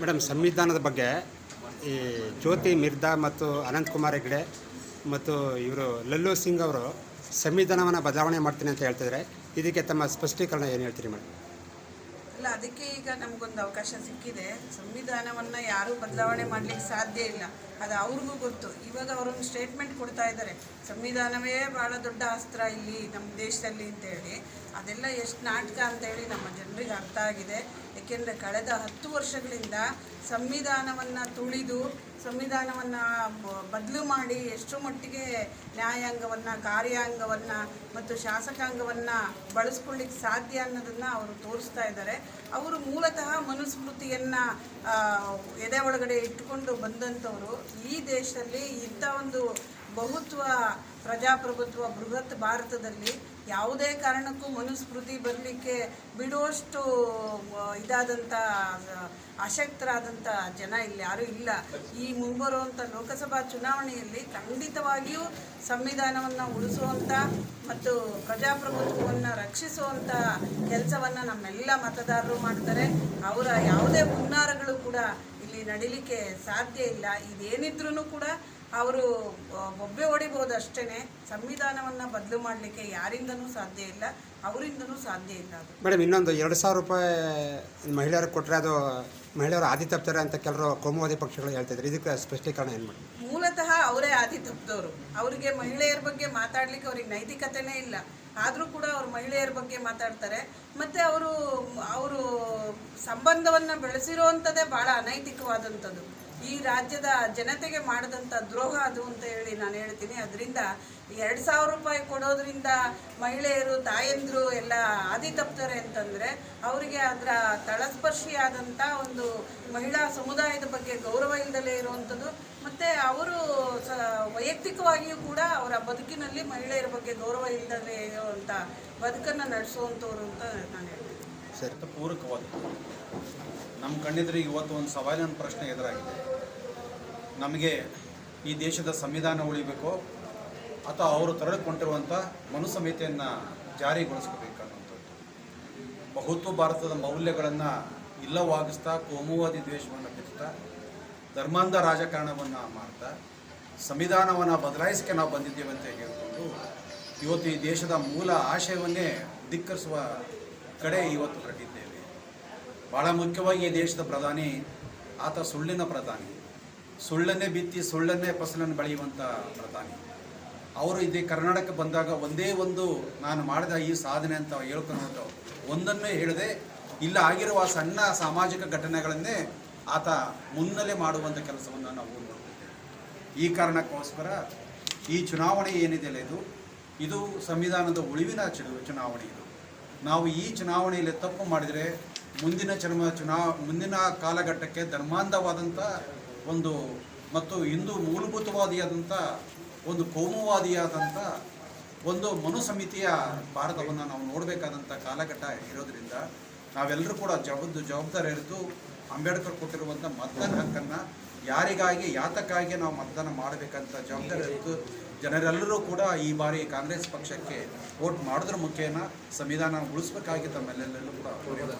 Madam, ಸಂವಿಧಾನದ ಬಗ್ಗೆ ಈ ಜ್ಯೋತಿ ಮಿರ್ದಾ ಮತ್ತು ಅನಂತಕುಮಾರ್ ಹೆಗ್ಡೆ ಮತ್ತು ಇವರು ಲಲ್ಲು ಸಿಂಗ್ ಅವರು ಸಂವಿಧಾನವನ್ನು ಬದಲಾವಣೆ ಮಾಡ್ತೀನಿ ಅಂತ ಹೇಳ್ತಿದ್ದಾರೆ. ಇದಕ್ಕೆ ತಮ್ಮ ಸ್ಪಷ್ಟೀಕರಣ ಏನು ಹೇಳ್ತೀರಿ ಮೇಡಮ್? ಅಲ್ಲ, ಅದಕ್ಕೆ ಈಗ ನಮಗೊಂದು ಅವಕಾಶ ಸಿಕ್ಕಿದೆ. ಸಂವಿಧಾನವನ್ನು ಯಾರೂ ಬದಲಾವಣೆ ಮಾಡಲಿಕ್ಕೆ ಸಾಧ್ಯ ಇಲ್ಲ, ಅದು ಅವ್ರಿಗೂ ಗೊತ್ತು. ಇವಾಗ ಅವರೊಂದು ಸ್ಟೇಟ್ಮೆಂಟ್ ಕೊಡ್ತಾ ಇದ್ದಾರೆ, ಸಂವಿಧಾನವೇ ಭಾಳ ದೊಡ್ಡ ಅಸ್ತ್ರ ಇಲ್ಲಿ ನಮ್ಮ ದೇಶದಲ್ಲಿ ಅಂತೇಳಿ. ಅದೆಲ್ಲ ಎಷ್ಟು ನಾಟಕ ಅಂತೇಳಿ ನಮ್ಮ ಜನರಿಗೆ ಅರ್ಥ ಆಗಿದೆ. ಏಕೆಂದರೆ ಕಳೆದ 10 ವರ್ಷಗಳಿಂದ ಸಂವಿಧಾನವನ್ನು ತುಳಿದು ಸಂವಿಧಾನವನ್ನು ಬದಲು ಮಾಡಿ ಎಷ್ಟರ ಮಟ್ಟಿಗೆ ನ್ಯಾಯಾಂಗವನ್ನು, ಕಾರ್ಯಾಂಗವನ್ನು ಮತ್ತು ಶಾಸಕಾಂಗವನ್ನು ಬಳಸ್ಕೊಳ್ಳಿಕ್ಕೆ ಸಾಧ್ಯ ಅನ್ನೋದನ್ನು ಅವರು ತೋರಿಸ್ತಾ ಇದ್ದಾರೆ. ಅವರು ಮೂಲತಃ ಮನುಸ್ಮೃತಿಯನ್ನು ಎದೆ ಒಳಗಡೆ ಇಟ್ಟುಕೊಂಡು ಬಂದಂಥವರು. ಈ ದೇಶದಲ್ಲಿ ಇಂಥ ಒಂದು ಬಹುತ್ವ, ಪ್ರಜಾಪ್ರಭುತ್ವ, ಬೃಹತ್ ಭಾರತದಲ್ಲಿ ಯಾವುದೇ ಕಾರಣಕ್ಕೂ ಮನುಸ್ಮೃತಿ ಬರಲಿಕ್ಕೆ ಬಿಡುವಷ್ಟು ಇದಾದಂಥ ಅಶಕ್ತರಾದಂಥ ಜನ ಇಲ್ಲಿ ಯಾರೂ ಇಲ್ಲ. ಈ ಮುಂಬರುವಂಥ ಲೋಕಸಭಾ ಚುನಾವಣೆಯಲ್ಲಿ ಖಂಡಿತವಾಗಿಯೂ ಸಂವಿಧಾನವನ್ನು ಉಳಿಸುವಂಥ ಮತ್ತು ಪ್ರಜಾಪ್ರಭುತ್ವವನ್ನು ರಕ್ಷಿಸುವಂಥ ಕೆಲಸವನ್ನು ನಮ್ಮೆಲ್ಲ ಮತದಾರರು ಮಾಡ್ತಾರೆ. ಅವರ ಯಾವುದೇ ಹುನ್ನಾರಗಳು ಕೂಡ ಇಲ್ಲಿ ನಡೀಲಿಕ್ಕೆ ಸಾಧ್ಯ ಇಲ್ಲ. ಇದೇನಿದ್ರೂ ಕೂಡ ಅವರು ಬೊಬ್ಬೆ ಹೊಡಿಬೋದು ಅಷ್ಟೇ. ಸಂವಿಧಾನವನ್ನು ಬದಲು ಮಾಡಲಿಕ್ಕೆ ಯಾರಿಂದನೂ ಸಾಧ್ಯ ಇಲ್ಲ, ಅವರಿಂದನೂ ಸಾಧ್ಯ ಇಲ್ಲ. ಅದು ಮೇಡಮ್, ಇನ್ನೊಂದು 2,000 ರೂಪಾಯಿ ಮಹಿಳೆಯರಿಗೆ ಕೊಟ್ಟರೆ ಅದು ಮಹಿಳೆಯರು ಆದಿ ತಪ್ತಾರೆ ಅಂತ ಕೆಲವರು ಕೋಮುವಾದಿ ಪಕ್ಷಗಳು ಹೇಳ್ತಿದ್ರು. ಇದಕ್ಕೆ ಸ್ಪಷ್ಟೀಕರಣ ಏನು ಮಾಡಿ? ಮೂಲತಃ ಅವರೇ ಆದಿ ತಪ್ಪಿದವರು. ಅವರಿಗೆ ಮಹಿಳೆಯರ ಬಗ್ಗೆ ಮಾತಾಡಲಿಕ್ಕೆ ಅವ್ರಿಗೆ ನೈತಿಕತೆನೇ ಇಲ್ಲ. ಆದರೂ ಕೂಡ ಅವರು ಮಹಿಳೆಯರ ಬಗ್ಗೆ ಮಾತಾಡ್ತಾರೆ. ಮತ್ತು ಅವರು ಸಂಬಂಧವನ್ನು ಬೆಳೆಸಿರುವಂಥದ್ದೇ ಭಾಳ ಅನೈತಿಕವಾದಂಥದ್ದು. ಈ ರಾಜ್ಯದ ಜನತೆಗೆ ಮಾಡಿದಂಥ ದ್ರೋಹ ಅದು ಅಂತ ಹೇಳಿ ನಾನು ಹೇಳ್ತೀನಿ. ಅದರಿಂದ 2,000 ರೂಪಾಯಿ ಕೊಡೋದ್ರಿಂದ ಮಹಿಳೆಯರು, ತಾಯಂದಿರು ಎಲ್ಲ ಆದಿ ತಪ್ತಾರೆ ಅಂತಂದರೆ ಅವರಿಗೆ ಅದರ ತಳಸ್ಪರ್ಶಿಯಾದಂಥ ಒಂದು ಮಹಿಳಾ ಸಮುದಾಯದ ಬಗ್ಗೆ ಗೌರವ ಇಲ್ಲದಲೇ ಇರುವಂಥದ್ದು. ಮತ್ತು ಅವರು ವೈಯಕ್ತಿಕವಾಗಿಯೂ ಕೂಡ ಅವರ ಬದುಕಿನಲ್ಲಿ ಮಹಿಳೆಯರ ಬಗ್ಗೆ ಗೌರವ ಇಲ್ಲದಲೇ ಇರುವಂಥ ಬದುಕನ್ನು ನಡೆಸುವಂಥವ್ರು ಅಂತ ನಾನು ಹೇಳ್ತೀನಿ. ಸರಿ, ಪೂರಕವಾದ ನಮ್ಮ ಕಣ್ಣೆದುರಿಗೆ ಇವತ್ತು ಒಂದು ಸವಾಲಿನ ಪ್ರಶ್ನೆ ಎದುರಾಗಿದೆ. ನಮಗೆ ಈ ದೇಶದ ಸಂವಿಧಾನ ಉಳಿಬೇಕೋ ಅಥವಾ ಅವರು ತೆರೆದುಕೊಂಡಿರುವಂಥ ಮನುಸಂಹಿತೆಯನ್ನು ಜಾರಿಗೊಳಿಸಬೇಕನ್ನುವಂಥದ್ದು. ಬಹುತ್ವ ಭಾರತದ ಮೌಲ್ಯಗಳನ್ನು ಇಲ್ಲವಾಗಿಸ್ತಾ ಕೋಮುವಾದಿ ದ್ವೇಷವನ್ನು ಬಿತ್ತಾ ಧರ್ಮಾಂಧ ರಾಜಕಾರಣವನ್ನು ಮಾಡ್ತಾ ಸಂವಿಧಾನವನ್ನು ಬದಲಾಯಿಸಕ್ಕೆ ನಾವು ಬಂದಿದ್ದೇವೆ ಅಂತ ಹೇಳಿಕೊಂಡು ಇವತ್ತು ಈ ದೇಶದ ಮೂಲ ಆಶಯವನ್ನೇ ಧಿಕ್ಕರಿಸುವ ಕಡೆ ಇವತ್ತು ಹೊರಟಿದ್ದೇವೆ. ಭಾಳ ಮುಖ್ಯವಾಗಿ ಈ ದೇಶದ ಪ್ರಧಾನಿ ಆತ ಸುಳ್ಳಿನ ಪ್ರಧಾನಿ, ಸುಳ್ಳನ್ನೇ ಬಿತ್ತಿ ಸುಳ್ಳನ್ನೇ ಫಸಲನ್ನು ಬೆಳೆಯುವಂಥ ಪ್ರಧಾನಿ. ಅವರು ಇದೇ ಕರ್ನಾಟಕ ಬಂದಾಗ ಒಂದೇ ಒಂದು ನಾನು ಮಾಡಿದ ಈ ಸಾಧನೆ ಅಂತ ಹೇಳ್ಕೊಂಡು ಒಂದನ್ನೇ ಹೇಳದೆ ಇಲ್ಲ ಆಗಿರುವ ಸಣ್ಣ ಸಾಮಾಜಿಕ ಘಟನೆಗಳನ್ನೇ ಆತ ಮುನ್ನೆಲೆ ಮಾಡುವಂಥ ಕೆಲಸವನ್ನು ನಾವು ನೋಡ್ತಿದ್ದೇವೆ. ಈ ಕಾರಣಕ್ಕೋಸ್ಕರ ಈ ಚುನಾವಣೆ ಏನಿದೆಯಲ್ಲ ಇದು ಸಂವಿಧಾನದ ಉಳಿವಿನ ಚುನಾವಣೆ. ಇದು ನಾವು ಈ ಚುನಾವಣೆಯಲ್ಲಿ ತಪ್ಪು ಮಾಡಿದರೆ ಮುಂದಿನ ಕಾಲಘಟ್ಟಕ್ಕೆ ಧರ್ಮಾಂಧವಾದಂಥ ಒಂದು ಮತ್ತು ಹಿಂದೂ ಮೂಲಭೂತವಾದಿಯಾದಂಥ ಒಂದು ಕೋಮುವಾದಿಯಾದಂಥ ಒಂದು ಮನುಸಮಿತಿಯ ಭಾರತವನ್ನು ನಾವು ನೋಡಬೇಕಾದಂಥ ಕಾಲಘಟ್ಟ ಇರೋದರಿಂದ ನಾವೆಲ್ಲರೂ ಕೂಡ ಜವಾಬ್ದಾರಿ ಇರಿತು ಅಂಬೇಡ್ಕರ್ ಕೊಟ್ಟಿರುವಂಥ ಮತದಾನ ಹಕ್ಕನ್ನು ಯಾರಿಗಾಗಿ ಯಾತಕ್ಕಾಗಿ ನಾವು ಮತದಾನ ಮಾಡಬೇಕಂತ ಜವಾಬ್ದಾರಿ ಇರಿತು ಜನರೆಲ್ಲರೂ ಕೂಡ ಈ ಬಾರಿ ಕಾಂಗ್ರೆಸ್ ಪಕ್ಷಕ್ಕೆ ವೋಟ್ ಮಾಡೋದ್ರ ಮುಖೇನ ಸಂವಿಧಾನ ಉಳಿಸ್ಬೇಕಾಗಿ ತಮ್ಮೆಲ್ಲರೂ ಕೂಡ